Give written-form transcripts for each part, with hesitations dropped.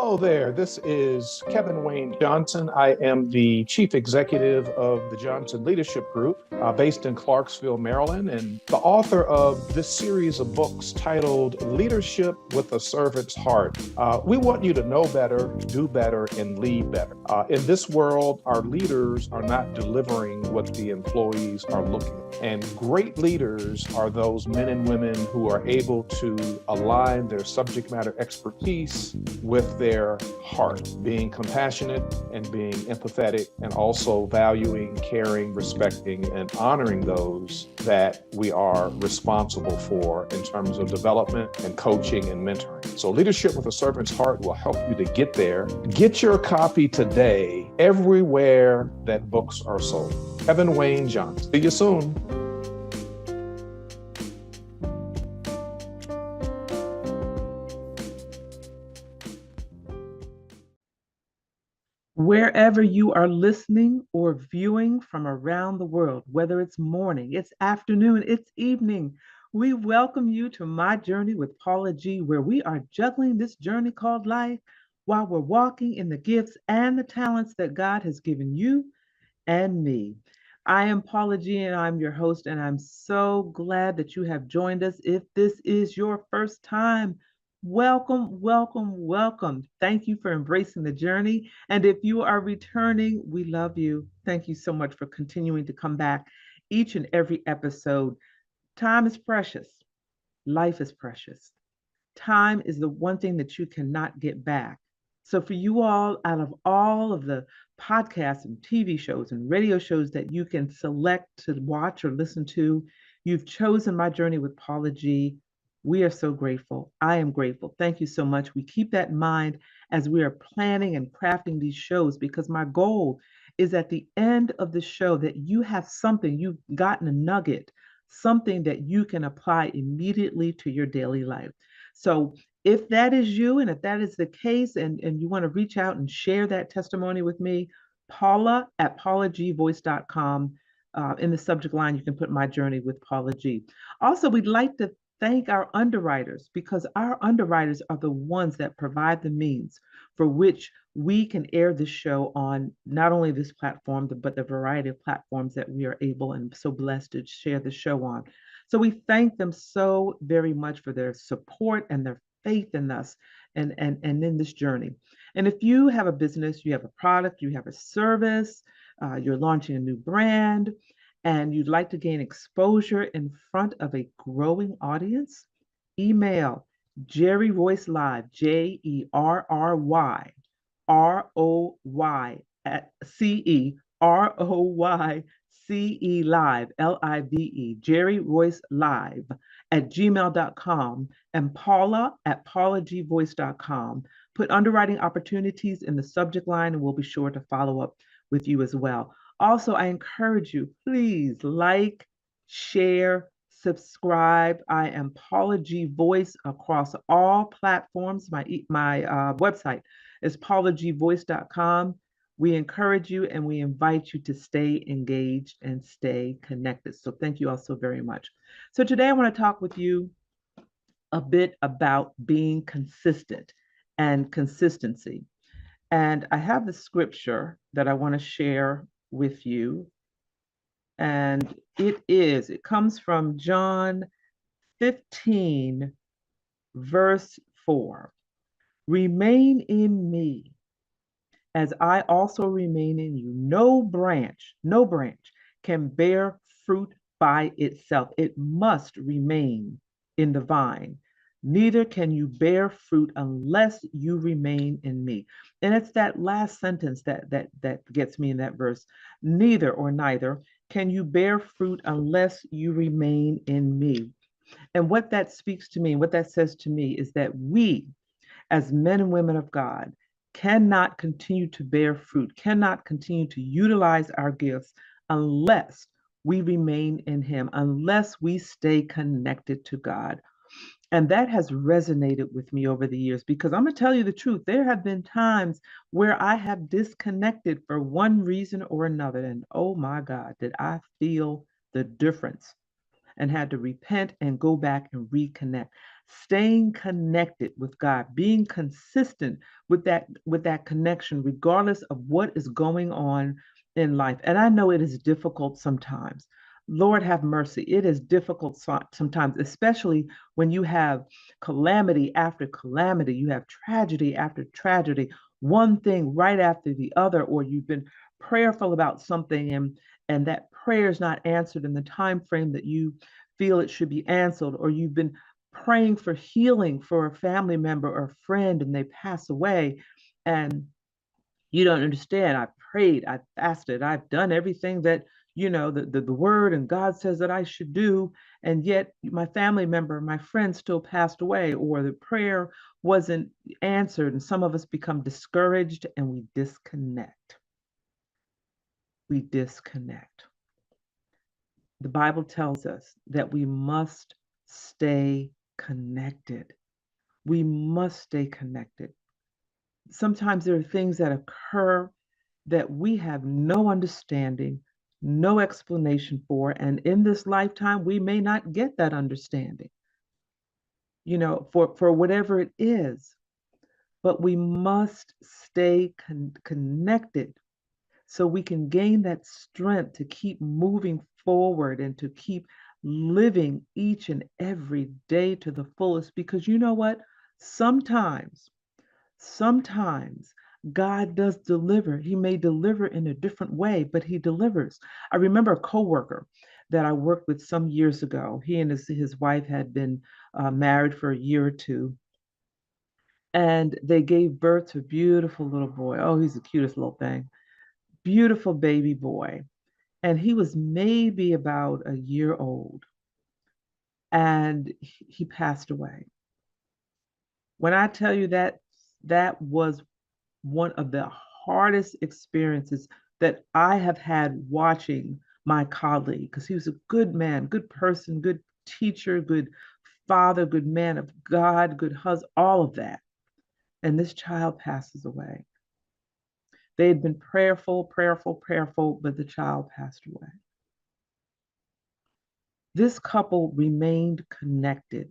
Hello there. This is Kevin Wayne Johnson. I am the Chief Executive of the Johnson Leadership Group, based in Clarksville, Maryland, and the author of this series of books titled Leadership with a Servant's Heart. We want you to know better, do better, and lead better. In this world, our leaders are not delivering what the employees are looking for. And great leaders are those men and women who are able to align their subject matter expertise with their heart, being compassionate and being empathetic, and also valuing, caring, respecting, and honoring those that we are responsible for in terms of development and coaching and mentoring. So Leadership with a Servant's Heart will help you to get there. Get your copy today everywhere that books are sold. Kevin Wayne Johnson. See you soon. Wherever you are listening or viewing from around the world, whether it's morning, it's afternoon, it's evening, we welcome you to My Journey with Paula G, where we are juggling this journey called life while we're walking in the gifts and the talents that God has given you and me. I am Paula G, and I'm your host, and I'm so glad that you have joined us. If this is your first time, welcome, welcome, welcome. Thank you for embracing the journey. And if you are returning, we love you. Thank you so much for continuing to come back each and every episode. Time is precious. Life is precious. Time is the one thing that you cannot get back. So for you all, out of all of the podcasts and TV shows and radio shows that you can select to watch or listen to, you've chosen My Journey with Paula G. We are so grateful. I am grateful. Thank you so much. We keep that in mind as we are planning and crafting these shows, because my goal is at the end of the show that you have something, you've gotten a nugget, something that you can apply immediately to your daily life. So if that is you, and if that is the case, and you want to reach out and share that testimony with me, Paula at paulagvoice.com. In the subject line, you can put My Journey with Paula G. Also, we'd like to thank our underwriters, because our underwriters are the ones that provide the means for which we can air this show on not only this platform, but the variety of platforms that we are able and so blessed to share the show on. So we thank them so very much for their support and their faith in us and in this journey. And if you have a business, you have a product, you have a service, you're launching a new brand, and you'd like to gain exposure in front of a growing audience, email Jerry Royce Live, JerryRoyce Live, Live, Jerry Royce Live at gmail.com, and Paula at paulagvoice.com. Put underwriting opportunities in the subject line, and we'll be sure to follow up with you as well. Also, I encourage you, please like, share, subscribe. I am Paula G Voice across all platforms. My website is paulagvoice.com. We encourage you and we invite you to stay engaged and stay connected. So thank you all so very much. So today I want to talk with you a bit about being consistent and consistency. And I have the scripture that I want to share with you. And it comes from John 15, verse 4. Remain in me as I also remain in you. No branch can bear fruit by itself. It must remain in the vine. Neither can you bear fruit unless you remain in me. And it's that last sentence that gets me in that verse. Neither can you bear fruit unless you remain in me. And what that speaks to me, what that says to me, is that we, as men and women of God, cannot continue to bear fruit, cannot continue to utilize our gifts unless we remain in Him, unless we stay connected to God. And that has resonated with me over the years, because I'm going to tell you the truth. There have been times where I have disconnected for one reason or another. And oh my God, did I feel the difference and had to repent and go back and reconnect. staying connected with God, being consistent with that connection, regardless of what is going on in life. And I know it is difficult sometimes. Lord have mercy. It is difficult sometimes, especially when you have calamity after calamity, you have tragedy after tragedy, one thing right after the other, or you've been prayerful about something and that prayer is not answered in the time frame that you feel it should be answered, or you've been praying for healing for a family member or friend and they pass away and you don't understand. I prayed, I fasted, I've done everything that the word and God says that I should do, and yet my family member, my friend still passed away, or the prayer wasn't answered, and some of us become discouraged and we disconnect. We disconnect. The Bible tells us that we must stay connected. We must stay connected. Sometimes there are things that occur that we have no understanding, no explanation for. And in this lifetime, we may not get that understanding, for whatever it is. But we must stay connected so we can gain that strength to keep moving forward and to keep living each and every day to the fullest. Because you know what? Sometimes Sometimes God does deliver. He may deliver in a different way, but he delivers. I remember a coworker that I worked with some years ago. He and his wife had been married for a year or two, and they gave birth to a beautiful little boy. Oh, he's the cutest little thing. Beautiful baby boy. And he was maybe about a year old, and he passed away. When I tell you that, that was one of the hardest experiences that I have had watching my colleague, because he was a good man, good person, good teacher, good father, good man of God, good husband, all of that. And this child passes away. They had been prayerful, prayerful, prayerful, but the child passed away. This couple remained connected.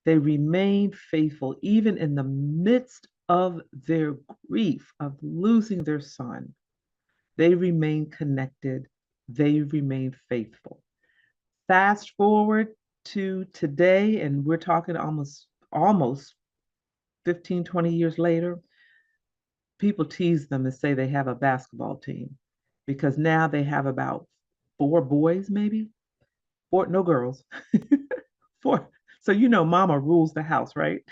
They remained faithful, even in the midst of their grief of losing their son. They remain connected. They remain faithful. Fast forward to today, and we're talking almost 15, 20 years later. People tease them and say they have a basketball team because now they have about four boys, maybe four, no girls, four. So mama rules the house, right?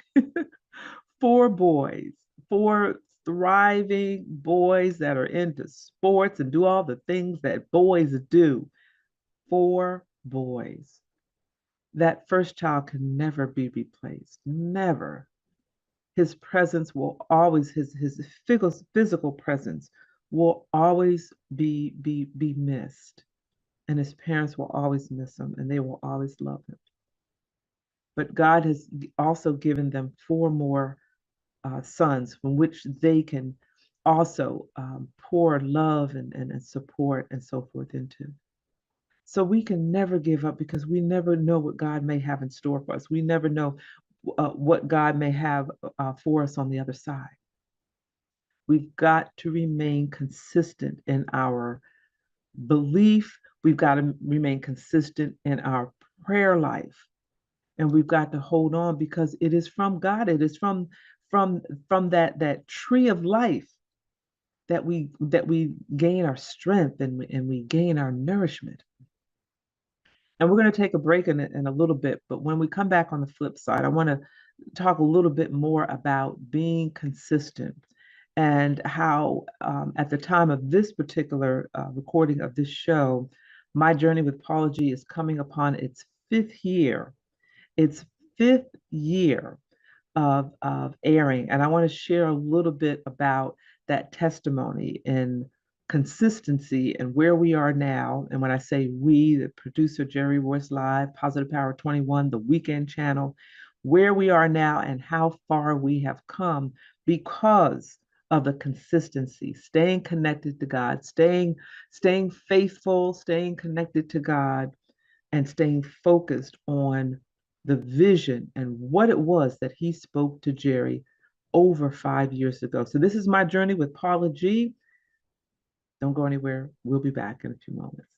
Four boys, four thriving boys that are into sports and do all the things that boys do. Four boys. That first child can never be replaced. Never. His presence will always, his physical presence will always be missed. And his parents will always miss him and they will always love him. But God has also given them four more sons from which they can also pour love and support and so forth into. So we can never give up because we never know what God may have in store for us. We never know what God may have for us on the other side. We've got to remain consistent in our belief. We've got to remain consistent in our prayer life. And we've got to hold on because it is from God. It is from that tree of life that we gain our strength and we gain our nourishment. And we're going to take a break in a little bit, but when we come back on the flip side, I want to talk a little bit more about being consistent and how, at the time of this particular recording of this show, my journey with Paula G is coming upon its fifth year. Its fifth year of airing. And I want to share a little bit about that testimony and consistency and where we are now. And when I say we, the producer Jerry Royce Live, Positive Power 21, the Weekend Channel, where we are now and how far we have come because of the consistency, staying connected to God, staying faithful, staying connected to God, and staying focused on the vision and what it was that he spoke to Jerry over 5 years ago. So this is my journey with Paula G. Don't go anywhere. We'll be back in a few moments.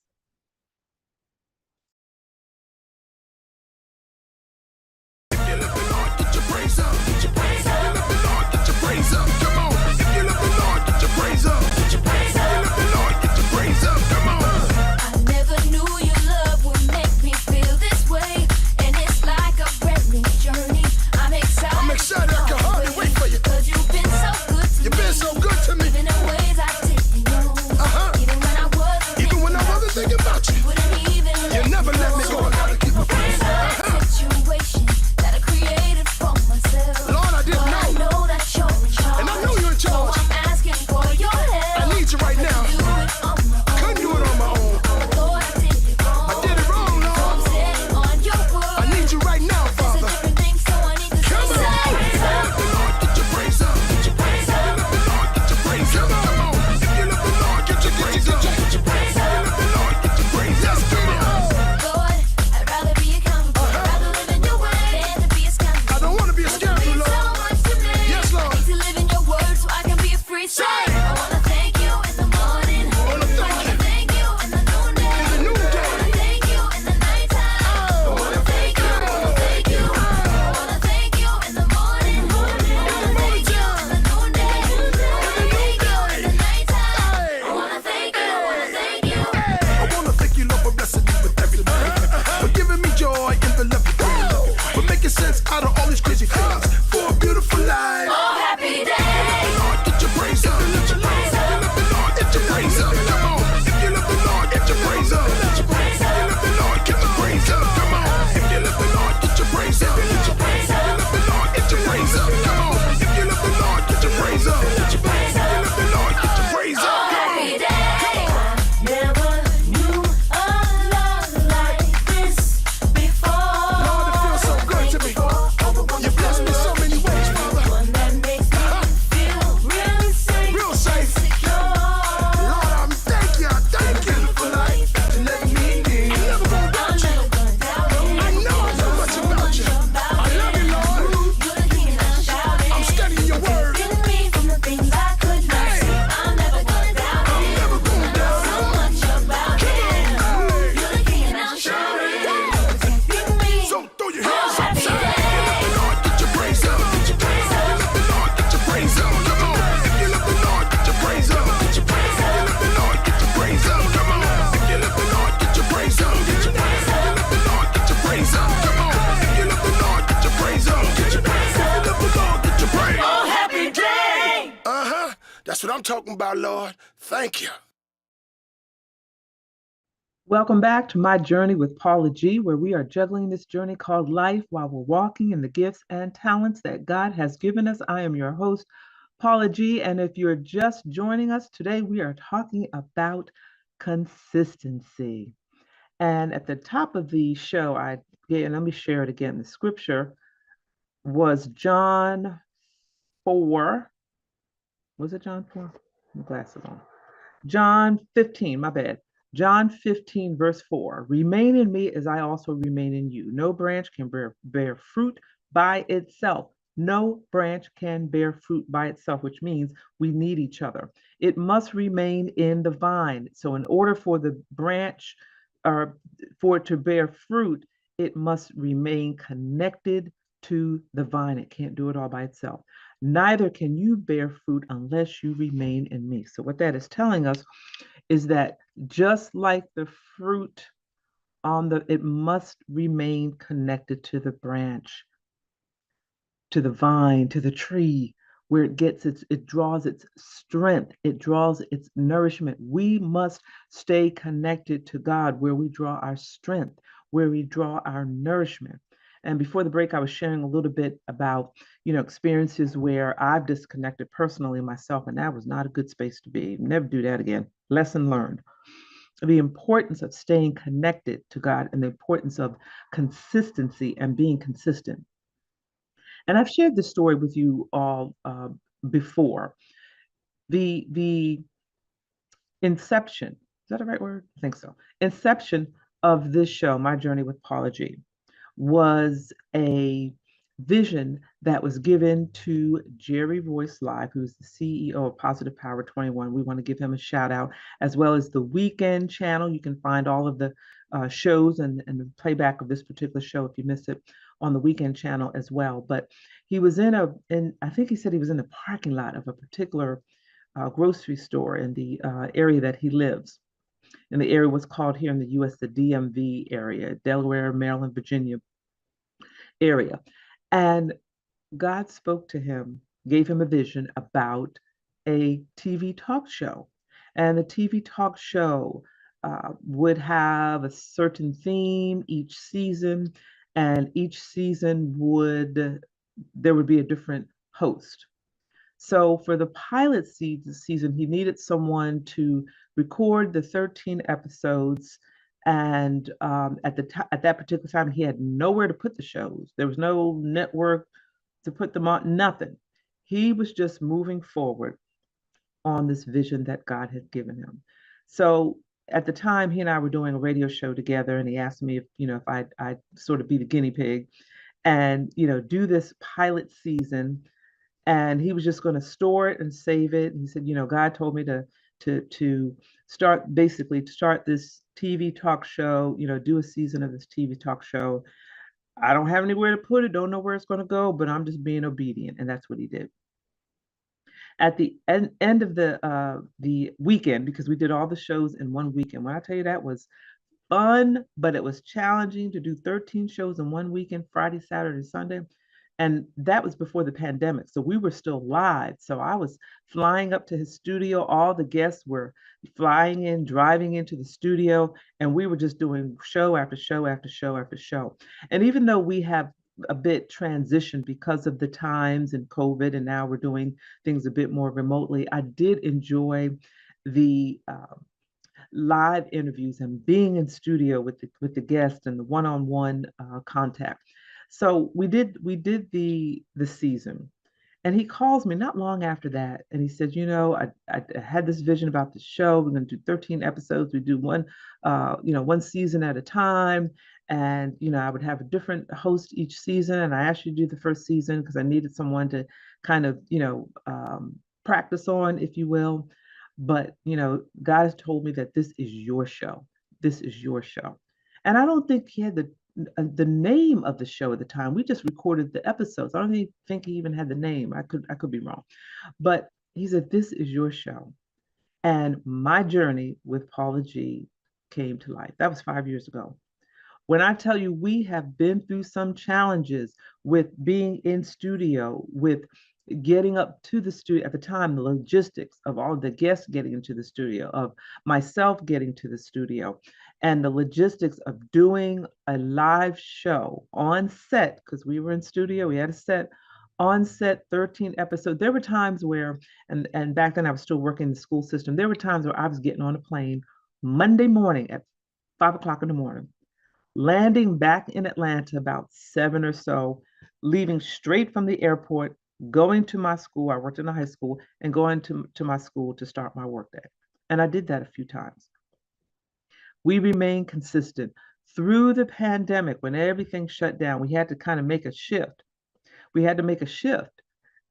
That's what I'm talking about, Lord. Thank you. Welcome back to my journey with Paula G, where we are juggling this journey called life while we're walking in the gifts and talents that God has given us. I am your host, Paula G, and if you're just joining us today, we are talking about consistency. And at the top of the show, let me share it again. The scripture was John 4. Was it John 4? My glasses on. John 15, my bad. John 15, verse 4. Remain in me as I also remain in you. No branch can bear fruit by itself. No branch can bear fruit by itself, which means we need each other. It must remain in the vine. So, in order for the branch or for it to bear fruit, it must remain connected to the vine. It can't do it all by itself. Neither can you bear fruit unless you remain in me. So, what that is telling us is that just like the fruit it must remain connected to the branch, to the vine, to the tree, where it draws its strength, it draws its nourishment. We must stay connected to God, where we draw our strength, where we draw our nourishment. And before the break, I was sharing a little bit about, experiences where I've disconnected personally myself, and that was not a good space to be. Never do that again. Lesson learned. The importance of staying connected to God and the importance of consistency and being consistent. And I've shared this story with you all before. The inception, is that the right word? I think so. Inception of this show, My Journey with Paula G, was a vision that was given to Jerry Royce Live, who's the CEO of Positive Power 21. We want to give him a shout out, as well as the Weekend channel. You can find all of the shows and the playback of this particular show if you miss it on the Weekend channel as well. But he was I think he said he was in the parking lot of a particular grocery store in the area that he lives. And the area was called here in the US the DMV area, Delaware, Maryland, Virginia area. And God spoke to him, gave him a vision about a TV talk show. And the TV talk show would have a certain theme each season, and each season there would be a different host. So for the pilot season, he needed someone to record the 13 episodes. And at that particular time, he had nowhere to put the shows. There was no network to put them on, nothing. He was just moving forward on this vision that God had given him. So at the time, he and I were doing a radio show together, and he asked me if I'd sort of be the guinea pig and do this pilot season, and he was just going to store it and save it. And he said, God told me to start this TV talk show, do a season of this TV talk show. I don't have anywhere to put it, don't know where it's going to go, but I'm just being obedient. And that's what he did. At the end of the weekend, because we did all the shows in one weekend, when I tell you that was fun, but it was challenging to do 13 shows in one weekend, Friday, Saturday, Sunday. And that was before the pandemic. So we were still live. So I was flying up to his studio. All the guests were flying in, driving into the studio, and we were just doing show after show after show after show. And even though we have a bit transitioned because of the times and COVID, and now we're doing things a bit more remotely, I did enjoy the live interviews and being in studio with the guests and the one-on-one contact. So we did the season, and he calls me not long after that, and he said, I had this vision about the show. We're going to do 13 episodes. We do one season at a time, and I would have a different host each season. And I asked you to do the first season because I needed someone to kind of practice on, if you will. But God has told me that this is your show. This is your show. And I don't think he had the name of the show at the time. We just recorded the episodes. I don't even think he even had the name. I could be wrong. But he said, this is your show. And my journey with Paula G came to life. That was 5 years ago. When I tell you we have been through some challenges with being in studio, with getting up to the studio at the time, the logistics of all the guests getting into the studio, of myself getting to the studio, and the logistics of doing a live show on set, because we were in studio, we had a set on set, 13 episodes. There were times where, and back then I was still working in the school system, there were times where I was getting on a plane Monday morning at 5 o'clock in the morning, landing back in Atlanta about 7 or so, leaving straight from the airport, going to my school. I worked in a high school, and going to my school to start my workday. And I did that a few times. We remained consistent through the pandemic. When everything shut down, we had to kind of make a shift. We had to make a shift,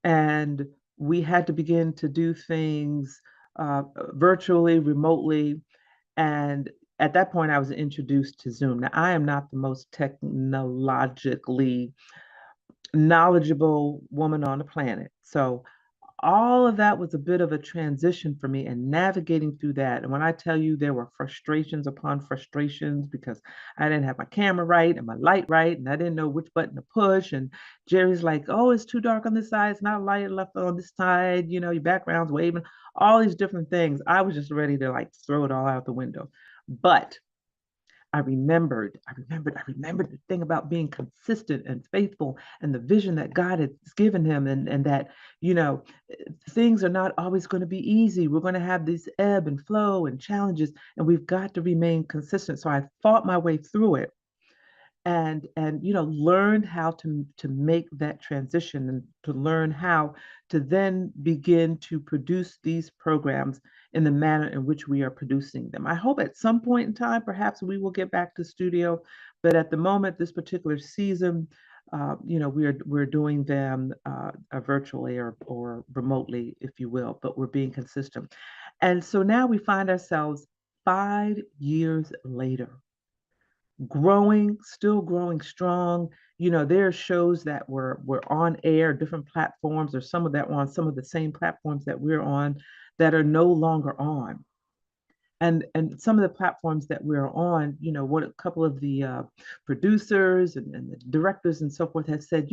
and we had to begin to do things virtually, remotely. And at that point, I was introduced to Zoom. Now, I am not the most technologically knowledgeable woman on the planet. So all of that was a bit of a transition for me, and navigating through that. And when I tell you there were frustrations upon frustrations because I didn't have my camera right and my light right, and I didn't know which button to push. And Jerry's like, oh, it's too dark on this side. It's not light enough on this side. Your background's waving, all these different things. I was just ready to throw it all out the window. But I remembered the thing about being consistent and faithful, and the vision that God has given him, and that, things are not always going to be easy. We're going to have this ebb and flow and challenges, and we've got to remain consistent. So I fought my way through it. and learned how to make that transition and to learn how to then begin to produce these programs in the manner in which we are producing them. I hope at some point in time, perhaps we will get back to studio, but at the moment, this particular season, we're doing them virtually or remotely, if you will, but we're being consistent. And so now we find ourselves 5 years later, still growing strong. There are shows that were on air, different platforms, or some of that were on some of the same platforms that we're on that are no longer on. And some of the platforms that we're on, what a couple of the producers and the directors and so forth have said,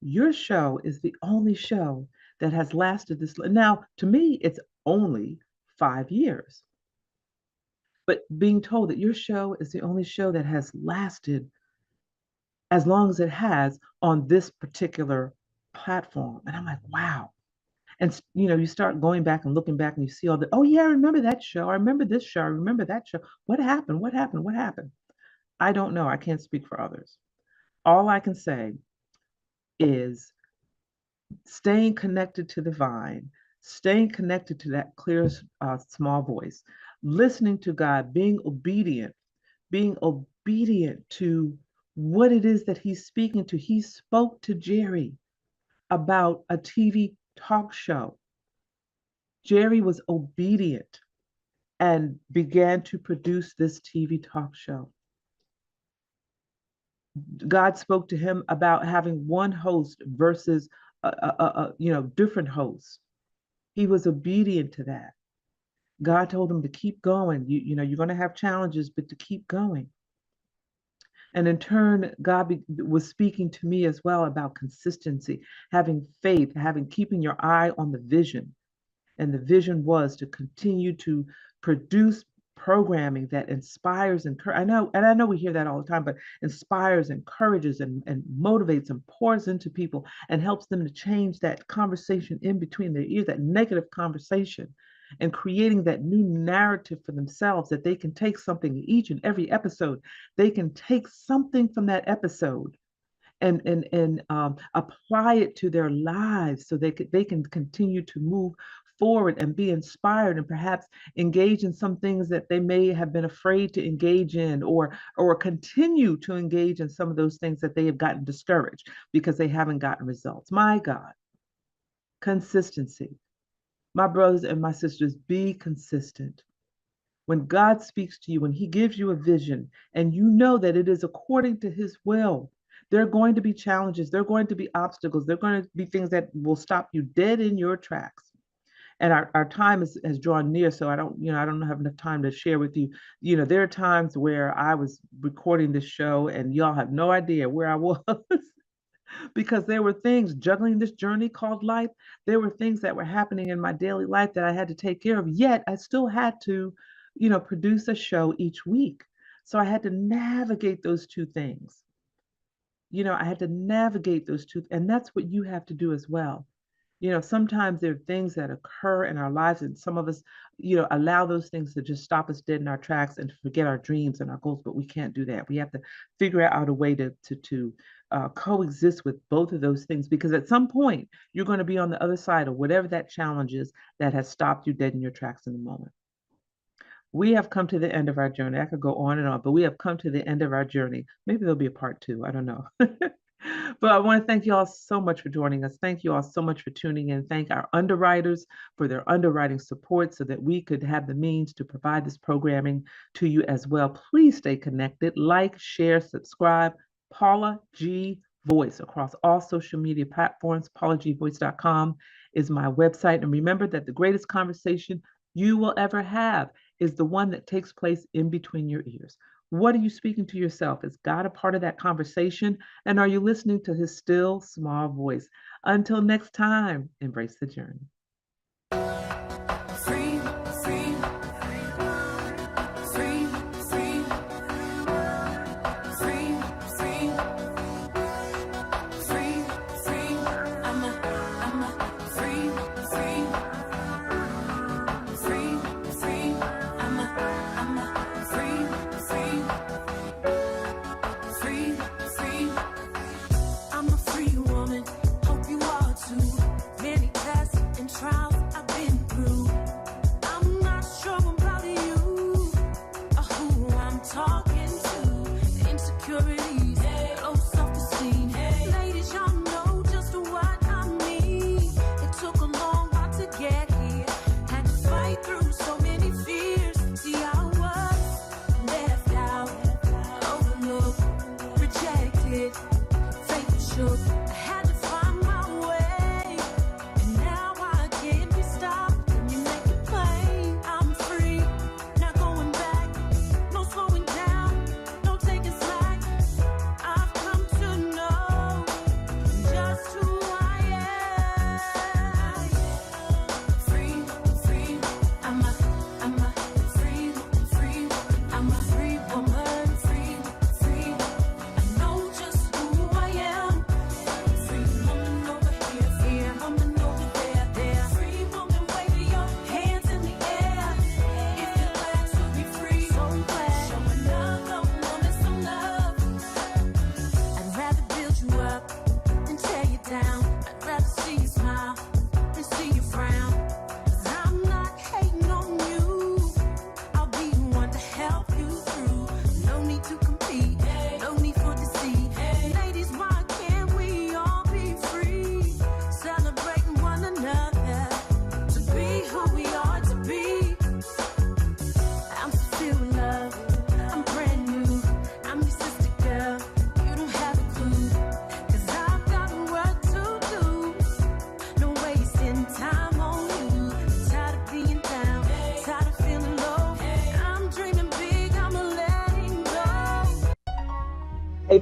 your show is the only show that has lasted this. Now, to me, it's only 5 years. But being told that your show is the only show that has lasted as long as it has on this particular platform. And I'm like, wow. And you start going back and looking back and you see all the, oh yeah, I remember that show. I remember this show. I remember that show. What happened? What happened? What happened? I don't know. I can't speak for others. All I can say is staying connected to the vine, staying connected to that clear, small voice, listening to God, being obedient to what it is that he's speaking to. He spoke to Jerry about a TV talk show. Jerry was obedient and began to produce this TV talk show. God spoke to him about having one host versus different hosts. He was obedient to that. God told him to keep going. You're going to have challenges, but to keep going. And in turn, God was speaking to me as well about consistency, having faith, keeping your eye on the vision. And the vision was to continue to produce programming that inspires and I know we hear that all the time, but inspires, encourages, and motivates and pours into people and helps them to change that conversation in between their ears, that negative conversation, and creating that new narrative for themselves that they can take something each and every episode. They can take something from that episode and apply it to their lives so they can continue to move forward and be inspired and perhaps engage in some things that they may have been afraid to engage in, or continue to engage in some of those things that they have gotten discouraged because they haven't gotten results. My God, consistency. My brothers and my sisters, be consistent. When God speaks to you, when he gives you a vision and you know that it is according to his will, there are going to be challenges, there are going to be obstacles, there are going to be things that will stop you dead in your tracks. And our time has drawn near, so I don't have enough time to share with you. There are times where I was recording this show and y'all have no idea where I was because there were things juggling this journey called life. There were things that were happening in my daily life that I had to take care of, yet I still had to, produce a show each week. So I had to navigate those two things. I had to navigate those two, and that's what you have to do as well. Sometimes there are things that occur in our lives, and some of us, allow those things to just stop us dead in our tracks and forget our dreams and our goals. But we can't do that. We have to figure out a way to coexist with both of those things, because at some point you're going to be on the other side of whatever that challenge is that has stopped you dead in your tracks in the moment. We have come to the end of our journey. I could go on and on, but we have come to the end of our journey. Maybe there'll be a part two. I don't know. But I want to thank you all so much for joining us. Thank you all so much for tuning in. Thank our underwriters for their underwriting support so that we could have the means to provide this programming to you as well. Please stay connected. Like, share, subscribe. Paula G Voice across all social media platforms. PaulaGVoice.com is my website. And remember that the greatest conversation you will ever have is the one that takes place in between your ears. What are you speaking to yourself? Is God a part of that conversation? And are you listening to his still small voice? Until next time, embrace the journey. Free, free, free, free, free, free, free, free. I'm a free, free, free, free. I'm a free, free, free.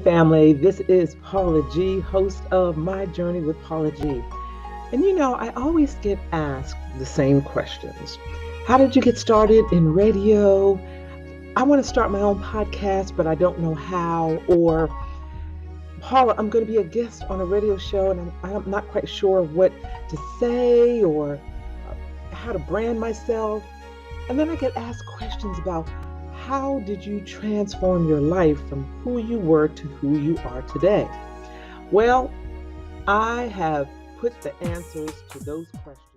family, this is Paula G, host of My Journey with Paula G. And I always get asked the same questions. How did you get started in radio? I want to start my own podcast, but I don't know how. Or, Paula, I'm going to be a guest on a radio show and I'm not quite sure what to say or how to brand myself. And then I get asked questions about how did you transform your life from who you were to who you are today? Well, I have put the answers to those questions.